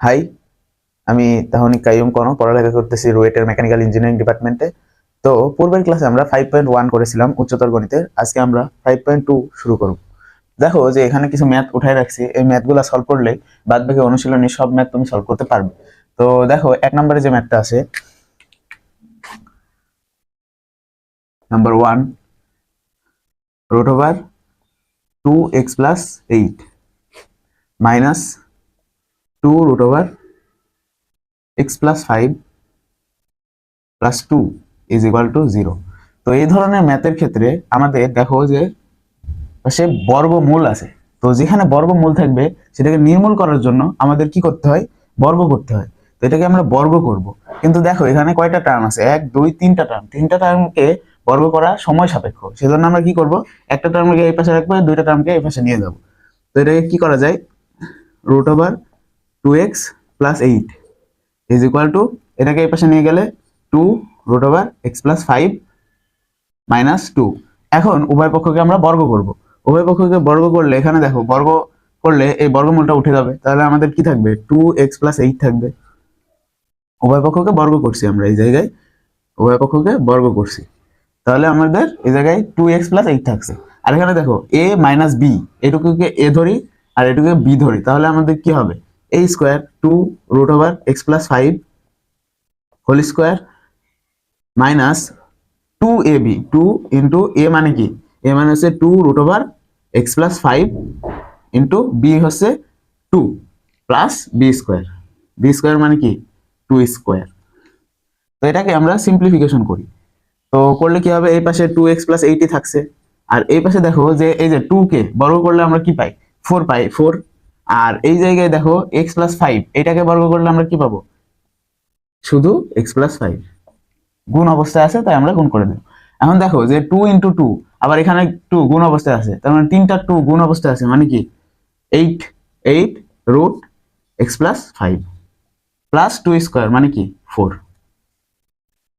High, আমি তাহনি কাইয়ুম কোনো পড়ালেখা করতেছি রুয়েটের মেকানিক্যাল ইঞ্জিনিয়ারিং ডিপার্টমেন্টে। তো পূর্বের ক্লাসে আমরা 5.1 করেছিলাম উচ্চতর গণিতের। আজকে আমরা 5.2 শুরু করব। দেখো যে এখানে কিছু ম্যাথ উঠাই রাখছি, এই ম্যাথগুলো সলভ করলে বাদ বাকি অনুশীলনী সব ম্যাথ তুমি সলভ করতে পারবে। তো দেখো 1 নম্বরে যে ম্যাথটা আছে, number 1 root over 2x plus 8 minus 2 root over x plus 5 plus 2 is equal to 0। তো এই ধরনের ম্যাথের ক্ষেত্রে আমাদের দেখো যে সে বর্গমূল আছে। তো যেখানে বর্গমূল থাকবে সেটাকে নির্মূল করার জন্য আমাদের কি করতে হয়? বর্গ করতে হয়। তো এটাকে আমরা বর্গ করব। কিন্তু দেখো এখানে কয়টা টার্ম আছে? 1 2 3টা টার্ম। 3টা টার্মকে বর্গ করা সময় সাপেক্ষ। সেজন্য আমরা কি করব? একটা টার্মকে এই পাশে রাখবো, দুইটা টার্মকে এই পাশে নিয়ে যাব। তো এটাকে কি করা যায়? Root over 2x plus 8 is equal to, এটাকে এই পাশে নিয়ে গেলে 2 root over x plus 5 minus 2। এখন উভয় পক্ষকে আমরা বর্গ করব। উভয় পক্ষকে বর্গ করলে এখানে দেখো বর্গ করলে এই বর্গমূলটা উঠে যাবে, তাহলে আমাদের কি থাকবে? 2x প্লাস 8 থাকবে। উভয় পক্ষকে বর্গ করছি আমরা এই জায়গায়, উভয় পক্ষকে বর্গ করছি, তাহলে আমাদের এই জায়গায় 2x প্লাস 8 থাকছে। আর এখানে দেখো a মাইনাস b, এটুকুকে a ধরি আর এটুকুকে b ধরি, তাহলে আমাদের কি হবে? a square 2 root over x plus 5 whole square minus 2ab, 2 into a মানে কি? a মানে হচ্ছে 2 root over x plus 5 into b হচ্ছে 2 plus b square. b square মানে কি? 2 স্কোয়ার। তো এটাকে আমরা সিম্পলিফিকেশন করি। তো করলে কি হবে? এই পাশে 2x প্লাস 80 থাকছে, আর এই পাশে দেখো যে এই যে 2 কে বর্গ করলে আমরা কি পাই? 4 পাই, 4। আর এই জায়গায় দেখো x প্লাস 5, এটাকে বর্গ করলে আমরা কি পাবো? শুধু x প্লাস 5 গুণ অবস্থায় আছে, তাই আমরা গুণ করে দেব। এখন দেখো যে 2 ইন্টু 2, আবার এখানে 2 গুণ অবস্থায় আছে, তার মানে 3টা 2 গুণ অবস্থায় আছে, মানে কি 8 8 root x plus 5 plus 2 square মানে কি 4।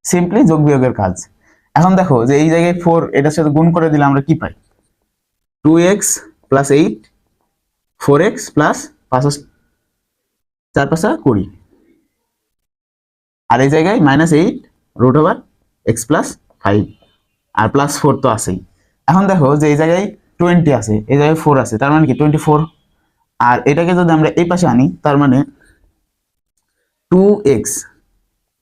সিম্পলি যোগ বিয়োগের কাজ। এখন দেখো যে এই জায়গায় 4 এটার সাথে গুণ করে দিলে আমরা কি পাই? 2x প্লাস 8 4x প্লাস 5 4 5 20, আর এই জায়গায় minus 8 root over x plus 5 আর প্লাস 4 তো আছেই। এখন দেখো যে এই জায়গায় 20 আছে, এই জায়গায় 4 আছে, তার মানে কি 24। আর এটাকে যদি আমরা এই পাশে আনি, তার মানে 2x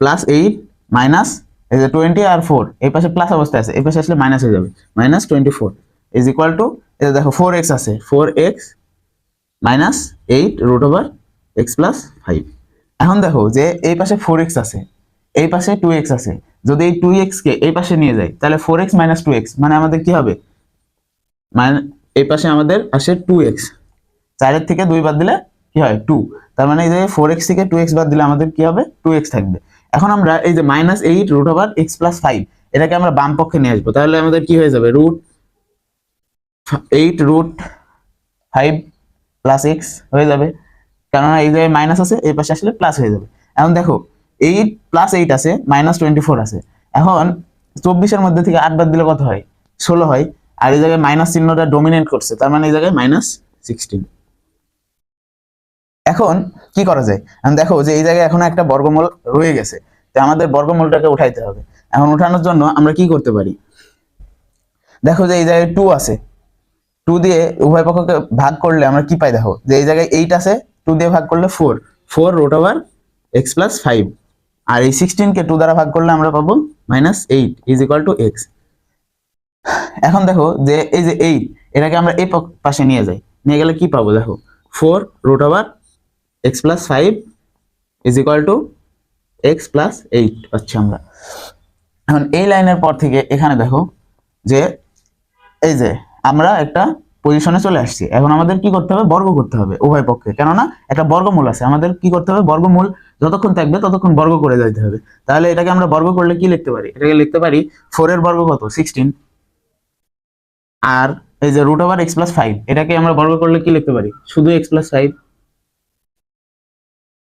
প্লাস 8 মাইনাস এই যে 20 আর 4 এই পাশে প্লাস অবস্থায় আছে, এই পাশে আসলে মাইনাস হয়ে যাবে, মাইনাস 24 ইজ ইকুয়াল টু, এই দেখো 4x আছে, 4x minus 8 root over x plus 5। এখন দেখো যে এই পাশে 4x আছে, এই পাশে 2x আছে, যদি এই 2x কে এই পাশে নিয়ে যাই তাহলে 4x মাইনাস 2x মানে আমাদের কি হবে? মানে এই পাশে আমাদের আসে 2x, 4 থেকে 2 বাদ দিলে কি হয়? 2। তার মানে এই যে 4x থেকে 2x বাদ দিলে আমাদের কি হবে? 2x থাকবে। এখন আমরা এই যে minus 8 root over x plus 5 এটাকে আমরা বাম পক্ষে নিয়ে আসবো, তাহলে আমাদের কি হয়ে যাবে? রুট 8 রুট 5 প্লাস x হয়ে যাবে, কেননা এই জায়গায় মাইনাস আছে, এই পাশে আসলে প্লাস হয়ে যাবে। এখন দেখো 8 প্লাস 8 আছে, মাইনাস 24 আছে। এখন 24-এর মধ্যে থেকে 8 বাদ দিলে কত হয়? 16 হয়। আর এই জায়গায় মাইনাস চিহ্নটা ডমিনেট করছে, তার মানে এই জায়গায় মাইনাস 16। এখন কি করা যায়? এখন দেখো যে এই জায়গায় এখন একটা বর্গমূল রয়ে গেছে, তো আমাদের বর্গমূলটাকে উঠাইতে হবে। এখন উঠানোর জন্য আমরা কি করতে পারি? দেখো যে এই জায়গায় 2 আছে, 2 দিয়ে উভয় পক্ষকে ভাগ করলে আমরা কি পাই? দেখো যে এই জায়গায় 8 আছে, 2 দিয়ে ভাগ করলে 4 4 রুট ওভার x প্লাস 5, আর এই 16 কে 2 দ্বারা ভাগ করলে আমরা পাবো minus 8 is equal to x। এখন দেখো যে এই যে 8 এটাকে আমরা এই পাশে নিয়ে যাই, নিয়ে গেলে কি পাবো? দেখো 4 root over x plus 5 is equal to x plus 8 পাচ্ছি আমরা। এখন এই লাইনের পর থেকে এখানে দেখো যে এই যে আমরা একটা পজিশনে চলে আসছি। এখন আমাদের কি করতে হবে? বর্গ করতে হবে উভয় পক্ষে, কেননা একটা বর্গমূল আছে, আমাদের কি করতে হবে? বর্গমূল যতক্ষণ থাকবে ততক্ষণ বর্গ করে যাইতে হবে। তাহলে এটাকে আমরা বর্গ করলে কি লিখতে পারি? এটাকে লিখতে পারি 4 এর বর্গ কত? 16। আর এই যে রুট ওভার x প্লাস 5 এটাকে আমরা বর্গ করলে কি লিখতে পারি? শুধু x প্লাস 5।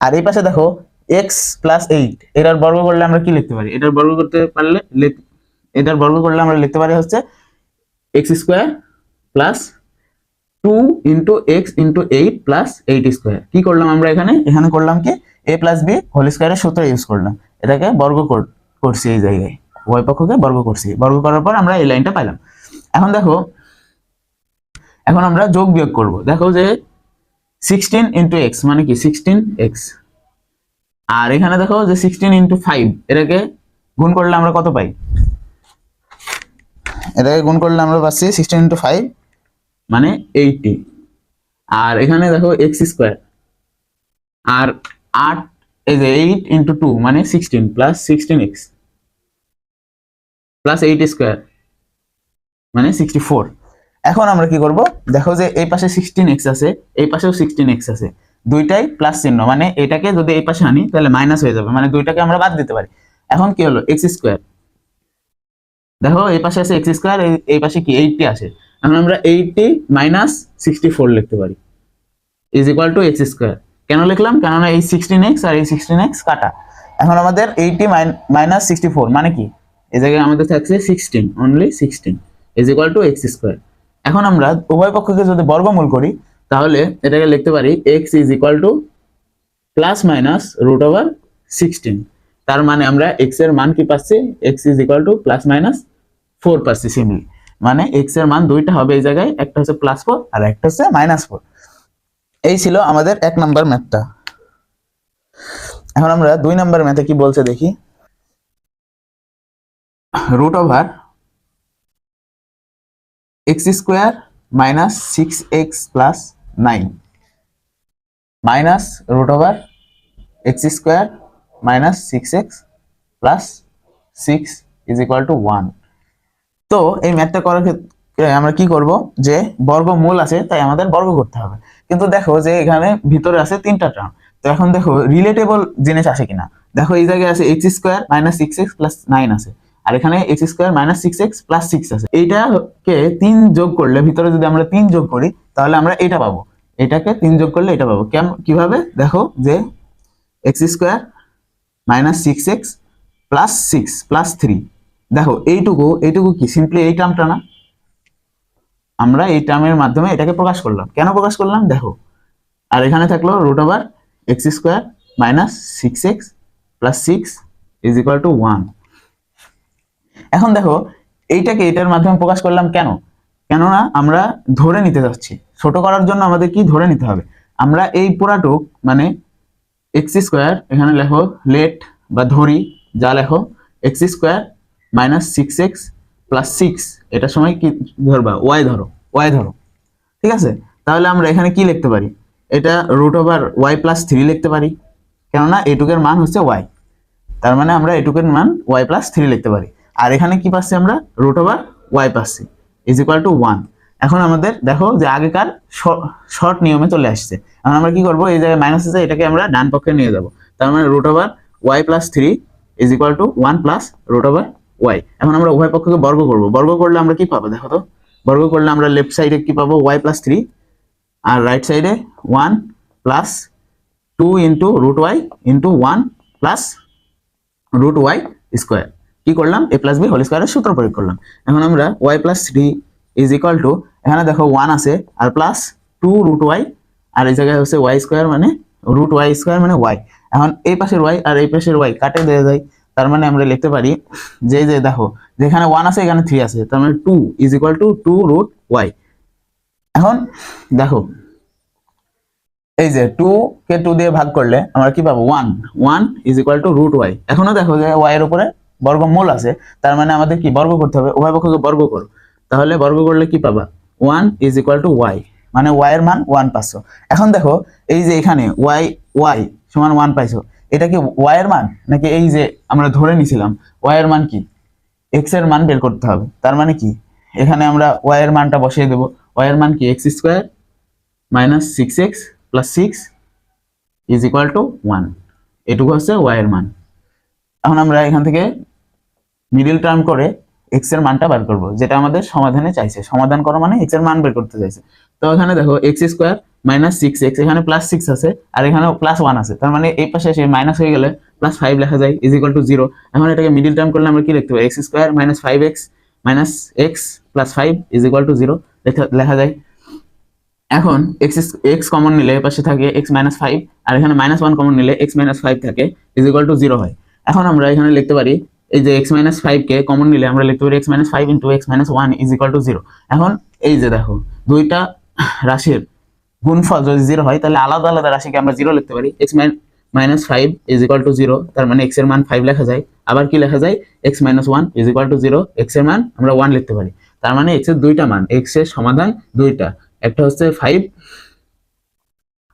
আর এই পাশে দেখো x প্লাস 8 এটার বর্গ করলে আমরা কি লিখতে পারি? এটার বর্গ করতে পারলে এটার বর্গ করলে আমরা লিখতে পারি হচ্ছে x square plus 2 into x into 8 plus 8 square. কি করলাম আমরা এখানে করলাম কি a প্লাস বি হোল স্কোয়ারের সূত্র ইউজ করলাম, এটাকে বর্গ করছি এই জায়গায়, উভয় পক্ষকে বর্গ করছি, বর্গ করার পর আমরা এই লাইনটা পাইলাম। এখন দেখো, এখন আমরা যোগ বিয়োগ করব। দেখো যে 16 ইন্টু এক্স মানে কি 16x, আর এখানে দেখো যে 16 ইন্টু 5, এটাকে গুণ করলে আমরা কত পাই, এটাকে গুণ করলে আমরা পাচ্ছি 16 ইন্টু 5 মানে 80, আর এখানে দেখো এক্স স্কোয়ার, আর 8 এই যে 8 ইন্টু 2 মানে 16 প্লাস 16x প্লাস 8 স্কোয়ার মানে 64। এখন আমরা কি করব, দেখো যে এই পাশে 16x আছে, এই পাশেও 16x আছে, দুইটাই প্লাস চিহ্ন, মানে এটাকে যদি এই পাশে আনি তাহলে মাইনাস হয়ে যাবে, মানে দুইটাকে আমরা বাদ দিতে পারি। এখন কি হলো এক্স স্কোয়ার, দেখো এই পাশে আছে এক্স স্কোয়ার, এই পাশে কি 80 আসে, এখন আমরা 80 মাইনাস 64 লিখতে পারি is equal two x square. কেন লিখলাম, কেননা এই 16x আর এই 16x কাটা। এখন আমাদের 80 মাইনাস 64 মানে কি, এই জায়গায় আমাদের থাকছে 16, only 16 is equal two x square. এখন আমরা উভয় পক্ষকে যদি বর্গমূল করি তাহলে এটাকে লিখতে পারি x is equal to plus minus root over 16। তার মানে আমরা x এর মান কি পাচ্ছি, x is equal to plus minus 4 পাচ্ছি সিম্পলি, মানে x এর মান দুইটা হবে এই জায়গায়, একটা হচ্ছে +4 আর একটা হচ্ছে -4। এই ছিল আমাদের 1 নাম্বার ম্যাথটা। এখন আমরা 2 নাম্বার ম্যাথে কি বলছে দেখি, root over x square minus 6x plus 9 minus root over x square minus 6x plus 6 is equal to 1। তো এই ম্যাথটা করার ক্ষেত্রে আমরা কি করব, যে বর্গমূল আছে তাই আমাদের বর্গ করতে হবে, কিন্তু দেখো যে এখানে ভিতরে আছে 3টা টার্ম, তো এখন দেখো রিলেটেবল জিনিস আসে কিনা। দেখো এই জায়গায় আছে x square minus 6x plus 9 আছে, আর এখানে x square minus 6x plus 6 আছে। এইটাকে 3 যোগ করলে, ভিতরে যদি আমরা 3 যোগ করি তাহলে আমরা এটা পাবো, এটাকে 3 যোগ করলে এটা পাবো। কিভাবে, দেখো যে x square minus 6x plus 6 plus 3, দেখো এইটুকু কি সিম্পলি এই টার্মটা না, আমরা এই টার্মের মাধ্যমে এটাকে প্রকাশ করলাম। কেন প্রকাশ করলাম দেখো, আর এখানে থাকলো root over x square minus 6x plus 6 is equal to 1। এখন দেখো এইটাকে এটার মাধ্যমে প্রকাশ করলাম কেন, কেননা আমরা ধরে নিতে যাচ্ছি, ছোট করার জন্য আমাদের কি ধরে নিতে হবে, আমরা এই পুরাটুক মানে এক্স স্কোয়ার, এখানে লেখো লেট বা ধরি যা লেখো x square minus 6x plus 6, এটার সময় কি ধরবা, ওয়াই ধরো, ঠিক আছে। তাহলে আমরা এখানে কি লিখতে পারি, এটা রুট ওভার ওয়াই প্লাস 3 লিখতে পারি, কেননা এটুকের মান হচ্ছে ওয়াই, তার মানে আমরা এটুকের মান ওয়াই প্লাস 3 লিখতে পারি। আর এখানে কি পাচ্ছি আমরা, রুট ওভার ওয়াই পাচ্ছি ইজ ইকুয়াল টু 1। এখন আমাদের দেখো যে আগেকার শর্ট নিয়মে চলে আসছে, এখন আমরা কি করবো, এই জায়গায় মাইনাস আছে, এটাকে আমরা ডান পক্ষে নিয়ে যাব, তার মানে root over y plus 3 is equal to 1 plus root over y. এখন আমরা উভয় পক্ষকে বর্গ করব, বর্গ করলে আমরা কি পাবো, দেখো তো বর্গ করলে আমরা লেফট সাইডে কি পাবো, ওয়াই প্লাস 3, আর রাইট সাইডে 1 plus 2 into root y into 1 plus root y square. কি করলাম, এ প্লাস বি হোল স্কোয়ারের সূত্র প্রয়োগ করলাম। এখন আমরা y plus 3 is equal to, এখানে দেখো 1 আছে আর প্লাস 2 রুট ওয়াই, আর এই জায়গায় হচ্ছে ওয়াই স্কোয়ার মানে রুট ওয়াই স্কোয়ার মানে ওয়াই। এখন এই পাশের ওয়াই আর এই পাশের ওয়াই কাটে দেওয়া যায়, তার মানে আমরা লিখতে পারি যে দেখো যেখানে 1 আছে এখানে 3 আছে, তার মানে 2 is equal to 2 root y. এখন দেখো এই যে 2 কে 2 দিয়ে ভাগ করলে আমরা কি পাবো, 1 is equal to root y. এখনো দেখো যে ওয়াই এর উপরে বর্গমূল আছে, তার মানে আমাদের কি বর্গ করতে হবে, উভয় পক্ষকে বর্গ করো, তাহলে বর্গ করলে কি পাবা, 1 ইজ ইকুয়াল টু ওয়াই, মানে ওয়াই এর মান 1 পাচ্ছ। এখন দেখো এই যে এখানে ওয়াই সমান 1 পাইছো, এটা কি ওয়াই এর মান নাকি এই যে আমরা ধরে নিছিলাম ওয়াই এর মান কি, এক্স এর মান বের করতে হবে, তার মানে কি এখানে আমরা ওয়াই এর মানটা বসিয়ে দেবো, ওয়াই এর মান কি x square minus 6x plus 6 is equal to 1, এটুকু হচ্ছে ওয়াই এর মান। এখন আমরা এখান থেকে মিডল টার্ম করে এক্স এর মানটা বের করব, যেটা আমাদের সমাধানে চাইছে, সমাধান করা মানে এক্স এর মান বের করতে চাইছে। তো এখানে দেখো এক্স স্কোয়ার মাইনাস 6x, এখানে প্লাস 6 আছে আর এখানে প্লাস 1 আছে, তার মানে এই পাশে এসে মাইনাস হয়ে গেলে প্লাস 5 লেখা যায় ইজ ইকুয়াল টু 0। এখন এটাকে মিডল টার্ম করলে আমরা কি লিখতে পারি, x square minus 5x minus x plus 5 is equal to 0 লেখা যায়। এখন এক্স কমন নিলে এর পাশে থাকে এক্স মাইনাস ফাইভ, আর এখানে মাইনাস ওয়ান কমন নিলে এক্স মাইনাস ফাইভ থাকে, ইজ ইকুয়াল টু জিরো হয়। এখন আমরা এখানে লিখতে পারি এই যে এক্স মাইনাস ফাইভকে কমন নিলে আমরা লিখতে পারি x minus five into x minus one is equal to zero. এখন এই যে দেখো দুইটা রাশির গুণফল যদি জিরো হয় তাহলে আলাদা আলাদা রাশিকে আমরা জিরো লিখতে পারি। X minus five is equal to zero, তার মানে এক্স এর মান ফাইভ লেখা যায়। আবার কি লেখা যায়, x minus one is equal to zero, x এর মান আমরা ওয়ান লিখতে পারি। তার মানে এক্স এর দুইটা মান, এক্স এর সমাধান দুইটা, একটা হচ্ছে ফাইভ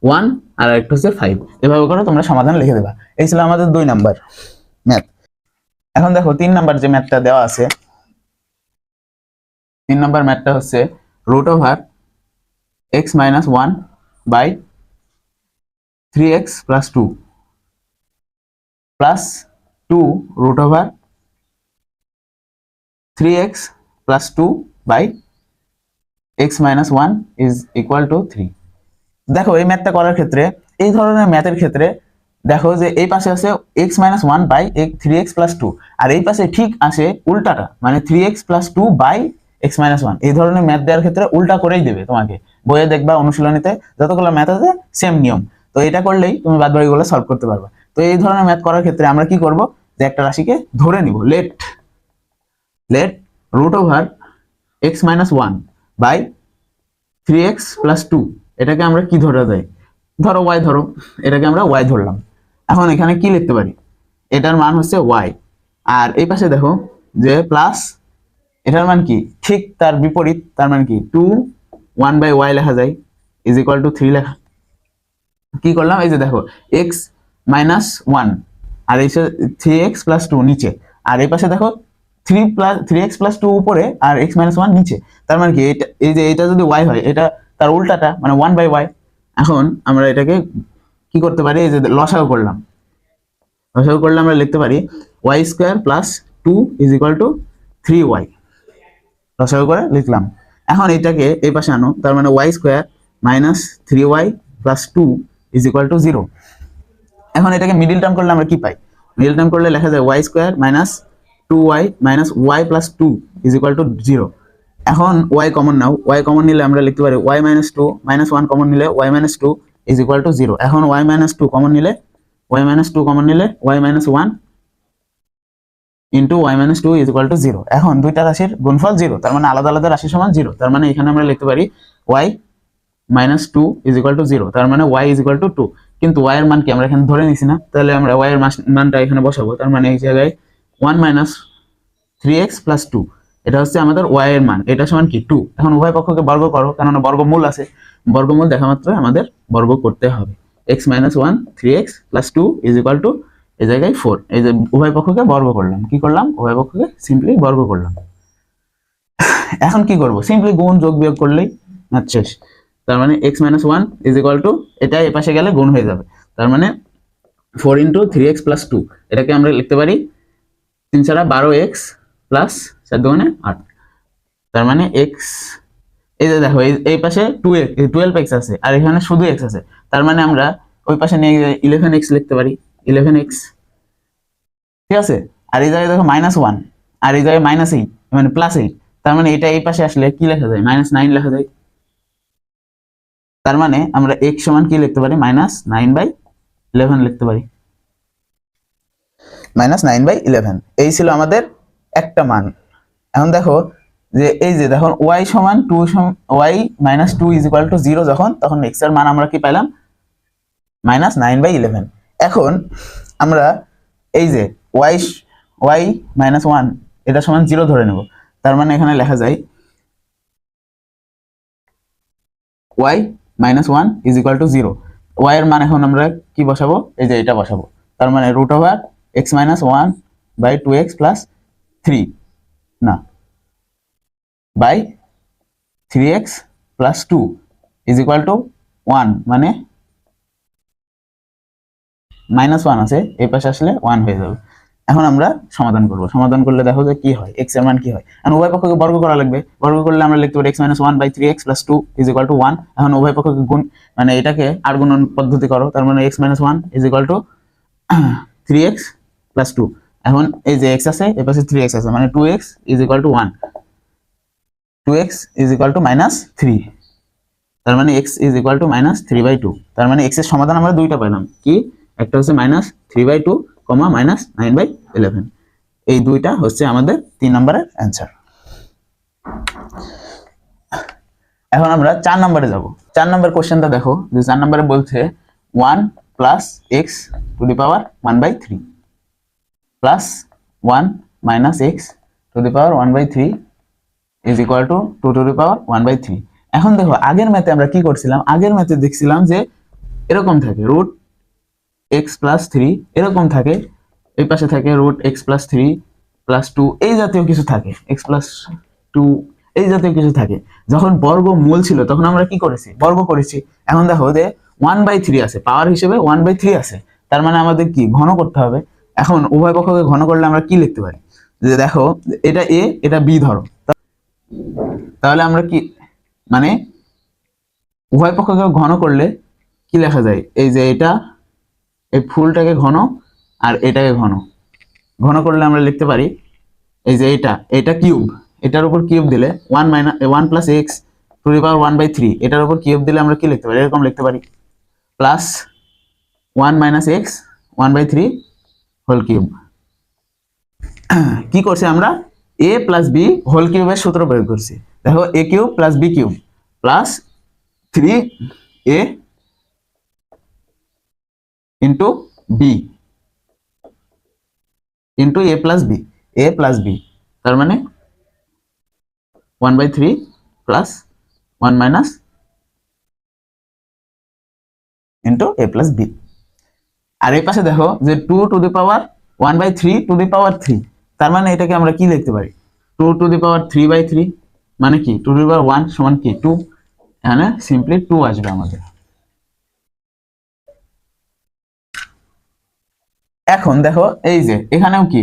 ওয়ান আর একটা হচ্ছে ফাইভ। এভাবে করে তোমরা সমাধান লিখে দেবা। এই ছিল আমাদের 2 নাম্বার ম্যাথ। এখন দেখো 3 নাম্বার যে ম্যাথটা দেওয়া আছে, 3 নাম্বার ম্যাথটা হচ্ছে root over x minus one by 3x plus two plus two root over 3x plus two by x minus one is equal to 3। দেখো এই ম্যাথটা করার ক্ষেত্রে, এই ধরনের ম্যাথের ক্ষেত্রে দেখো যে এই পাশে আছে x minus one by 3x plus two, আর এই পাশে ঠিক আসে উল্টাটা, মানে 3x plus two by x minus one. এই ধরনের ম্যাথ দেওয়ার ক্ষেত্রে উল্টা করেই দেবে তোমাকে, বইয়ে দেখবা অনুশীলনীতে যতগুলো ম্যাথ আছে সেম নিয়ম। তো এটা করলেই তুমি বাদবাকিগুলো সলভ করতে পারবা। তো এই ধরনের ম্যাথ করার ক্ষেত্রে আমরা কি করব, যে একটা রাশিকে ধরে নিব, let root over x minus one by 3x plus two, এটাকে আমরা কি ধরা যায়, ধরো ওয়াই ধরো, এটাকে আমরা ওয়াই ধরলাম। এখন এখানে কি লিখতে পারি, এটার মান হচ্ছে ওয়াই, আর এই পাশে দেখো যে প্লাস, এটার মান কি ঠিক তার বিপরীত, তার মান কি টু ওয়ান বাই ওয়াই লেখা যায় ইজ ইকুয়াল টু 3 লেখা। কি করলাম, এই যে দেখো এক্স মাইনাস ওয়ান আর এই 3x প্লাস টু নিচে, আর এই পাশে দেখো 3x প্লাস টু উপরে আর এক্স মাইনাস ওয়ান নিচে। তার মানে কি এটা, এই যে এটা যদি ওয়াই হয় এটা তার উল্টাটা মানে ওয়ান বাই ওয়াই। এখন আমরা এটাকে কি করতে পারি, এই যে লসাগু করলাম, আমরা লিখতে পারি y square plus two is equal to 3y, লসাগু করে লিখলাম। এখন এটাকে এই পাশে আনো, তার মানে y square minus 3y plus two is equal to zero. এখন এটাকে মিডিল টার্ম করলে আমরা কি পাই, মিডিল টার্ম করলে লেখা যায় y square minus 2y minus y plus two is equal to zero. এখন ওয়াই কমন নাও, ওয়াই কমন নিলে আমরা লিখতে পারি y minus two minus one common নিলে y minus two is equal to zero. এখন ওয়াই মাইনাস টু কমন নিলে y minus one into y minus two is equal to zero. এখন দুইটা রাশির গুণফল জিরো, তার মানে আলাদা আলাদা রাশি সমান জিরো। তার মানে এখানে আমরা লিখতে পারি y minus two is equal to zero, তার মানে y is equal to two. কিন্তু ওয়াই এর মান কি আমরা এখানে ধরে নিছি না, তাহলে আমরা ওয়াই এর মানটা এখানে বসাবো। তার মানে এই জায়গায় one minus 3x plus two, এটা হচ্ছে আমাদের ওয়াই এর মান, এটা সমান কি টু। এখন উভয় পক্ষকে বর্গ করো, কেননা বর্গমূল আছে, বর্গমূল দেখা মাত্র আমাদের বর্গ করতে হবে। x minus one 3x plus two is equal to এই জায়গায় 4। এই যে উভয় পক্ষকে বর্গ করলাম, কি করলাম, উভয় পক্ষকে সিম্পলি বর্গ করলাম। এখন কি করব, সিম্পলি গুণ যোগ বিয়োগ করলেই ম্যাথ শেষ। তার মানে x minus one is equal two, এটা এ পাশে গেলে গুণ হয়ে যাবে, তার মানে 4 ইন্টু 3x প্লাস টু, এটাকে আমরা লিখতে পারি 3 ছাড়া 12x প্লাস 4 দুগুণে 8। তার মানে x, এই যে দেখো এই পাশে 12x আছে আর এখানে শুধু x আছে, তার মানে আমরা ওই পাশে নিয়ে 11x লিখতে পারি, 11x, ঠিক আছে। আর এই জায়গায় দেখো মাইনাস ওয়ান আর এই জায়গায় মাইনাস এইট মানে প্লাস এইট, তার মানে এটা এই পাশে আসলে কি লেখা যায়, মাইনাস নাইন লেখা যায়। তার মানে আমরা x সমান কি লিখতে পারি, মাইনাস নাইন বাই 11 লিখতে পারি, মাইনাস নাইন বাই 11। এই ছিল আমাদের একটা মান। এখন দেখো যে এই যে দেখো y সমান two, y minus two is equal to zero যখন, তখন x এর মান আমরা কি পেলাম, মাইনাস নাইন বাই 11। এখন আমরা এই যে y মাইনাস ওয়ান এটা সমান জিরো ধরে নেব, তার মানে এখানে লেখা যায় y minus one is equal to zero. y এর মান এখন আমরা কি বসাবো, এই যে এটা বসাবো, তার মানে root over x minus one by two x plus three না by 3x plus two is equal to one, মানে মাইনাস ওয়ান আছে এই পাশে আসলে ওয়ান হয়ে যাবে। এখন আমরা সমাধান করব, সমাধান করলে দেখো যে কি হয়, x এর মান কি হয়। এখন উভয় পক্ষকে বর্গ করা লাগবে, বর্গ করলে আমরা লিখতে পারি x minus one by 3x plus two is equal to one. এখন উভয় পক্ষকে গুণ, মানে এটাকে আর গুণন পদ্ধতি করো, তার মানে x minus one is equal to 3x plus two. এখন এই যে x আছে এই পাশে 3x আছে, মানে 2x is equal to one, 2x is equal two minus three. তার মানে x ইজ ইকুয়াল টু -3/2। তার মানে x এর সমাধান আমরা দুইটা পেলাম, কি একটা হচ্ছে -3/2 -9/11। এই দুইটা হচ্ছে আমাদের 3 নম্বরের অ্যান্সার। এখন আমরা 4 নম্বরে যাব। 4 নম্বর কোশ্চেনটা দেখো, যে 4 নম্বরে বলছে 1 plus x to the power 1/3 plus 1 minus x to the power 1/3 is equal to 2 to the power 1/3। এখন দেখো আগের ম্যাথে আমরা কি করছিলাম, আগের ম্যাথে দেখছিলাম যে এরকম থাকে রুট x প্লাস 3, এরকম থাকে, এই পাশে থাকে রুট x প্লাস 3 প্লাস 2, এই জাতীয় কিছু থাকে, x প্লাস 2 এই জাতীয় কিছু থাকে। যখন বর্গমূল ছিল তখন আমরা কি করেছি, বর্গ করেছি। এখন দেখো যে 1/3 আছে, পাওয়ার হিসেবে 1/3 আছে, তার মানে আমাদের কি ঘন করতে হবে। এখন উভয় পক্ষকে ঘন করলে আমরা কি লিখতে পারি, যে দেখো এটা a এটা b ধরো, তাহলে আমরা কি মানে উভয় পক্ষকে ঘন করলে কি লেখা যায়, এই যে এটা এই ফুলটাকে ঘন আর এটাকে ঘন, ঘন করলে আমরা লিখতে পারি এই যে এটা কিউব, এটার উপর কিউব দিলে 1 plus x to the power 1/3, এটার উপর কিউব দিলে আমরা কি লিখতে পারি, এরকম লিখতে পারি plus 1 minus x 1/3 whole cube. কি করছি আমরা, a প্লাস বি হোল কিউবের সূত্র প্রয়োগ করছি। দেখো a cube plus b cube plus 3a into b into a plus b, তার মানে 1/3 plus 1 minus into a plus b. আর এই পাশে দেখো যে 2 to the power 1/3 two the পাওয়ার 3, তার মানে এটাকে আমরা কি লিখতে পারি, 2 টু দি পাওয়ার 3/3, মানে কি 2 টু দি পাওয়ার 1 সমান কি 2, এখানে সিম্পলি 2 আসবে আমাদের। এখন দেখো এই যে এখানেও কি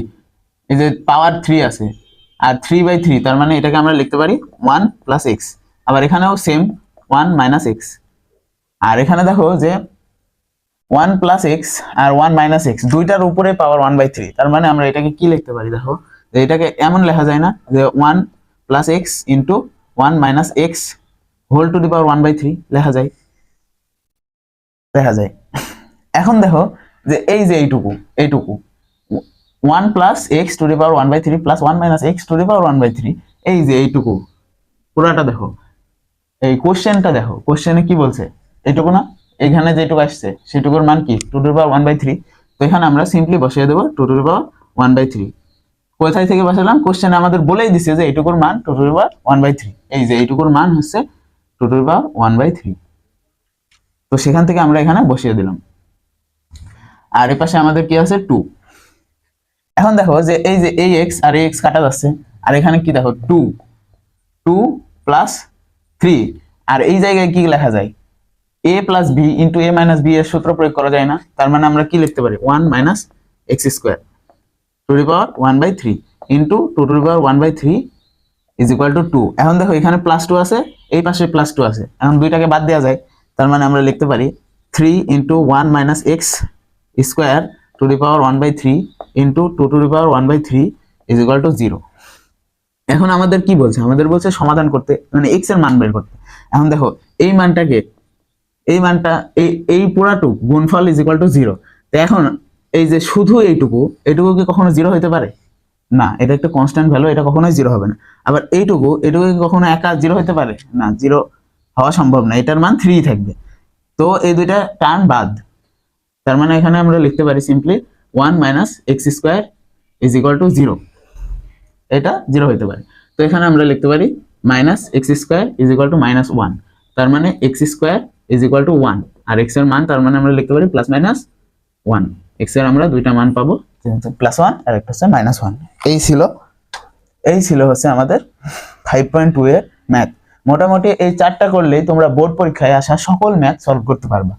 এই যে পাওয়ার 3 আছে আর 3/3, তার মানে এটাকে আমরা লিখতে পারি 1 প্লাস এক্স, আবার এখানেও সেম 1 মাইনাস এক্স। আর এখানে দেখো যে 1 প্লাস এক্স আর 1 মাইনাস এক্স দুইটার উপরে পাওয়ার 1/3, তার মানে আমরা এটাকে কি লিখতে পারি, দেখো যে এটাকে এমন লেখা যায় না যে 1 plus x into 1 minus x whole to the power 1/3 লেখা যায়। এখন দেখো যে এই যে এইটুকু 1 plus x to the power 1/3 plus 1 minus x to the power 1/3, এই যে এইটুকু পুরাটা দেখো, এই কোশ্চেনটা দেখো, কোশ্চেনে কি বলছে এইটুকু না, এখানে যেটুকু আসছে সেটুকুর মান কি 2 টু দি পাওয়ার 1/3, তো এখানে আমরা সিম্পলি বসিয়ে দেব 2 টু দি পাওয়ার 1/3। কোথায় থেকে বসালাম, কোশ্চেনে আমাদের বলেই দিছে যে এইটুকুর মান 2 টু দি পাওয়ার 1/3, এই যে এইটুকুর মান হচ্ছে 2 টু দি পাওয়ার 1/3, তো সেখান থেকে আমরা এখানে বসিয়ে দিলাম। আর এই পাশে আমাদের কি আছে 2। এখন দেখো যে এই যে এই x আর এই x কাটা যাচ্ছে, আর এখানে কি দেখো 2 প্লাস 3, আর এই জায়গায় কি লেখা যায় a plus b into a minus b এর সূত্র প্রয়োগ করা যায় না, তার মানে আমরা কি লিখতে পারি 1 minus x square two the power 1/3 into 2 to the power 1/3 is equal to 2। এখন দেখো এখানে প্লাস 2 আছে, এই পাশে প্লাস 2 আছে, এখন দুইটাকে বাদ দেওয়া যায়, তার মানে আমরা লিখতে পারি 3 into 1 minus x square two the power 1/3 into 2 to the power 1/3 is equal to 0। এখন আমাদের কি বলছে, আমাদের বলছে সমাধান করতে, মানে x এর মান বের করতে। এখন দেখো এই মানটা এই পুরাটুকু গুণফল ইজ ইকুয়াল টু 0, তো এখন এই যে শুধু এইটুকু কি কখনো 0 হতে পারে না, এটা একটা কনস্ট্যান্ট ভ্যালু, এটা কখনোই 0 হবে না। আবার এইটুকু কি কখনো একা 0 হতে পারে না, 0 হওয়া সম্ভব না, এটার মান 3 থাকবে, তো এই দুইটা টার্ম বাদ, তার মানে এখানে আমরা লিখতে পারি simply 1 minus x square is equal to 0, এটা 0 হতে পারে, তো এখানে আমরা লিখতে পারি minus x square is equal to -1, তার মানে x square is equal to 1, আর এক্স এর মান তার মানে আমরা লিখতে পারি প্লাস মাইনাস 1, এক্স এর আমরা দুইটা মান পাবো, +1 আর একটা হচ্ছে -1। এই ছিল হচ্ছে আমাদের 5.2 এর ম্যাথ। মোটামুটি এই 4টা করলেই তোমরা বোর্ড পরীক্ষায় আসা সকল ম্যাথ সলভ করতে পারবা।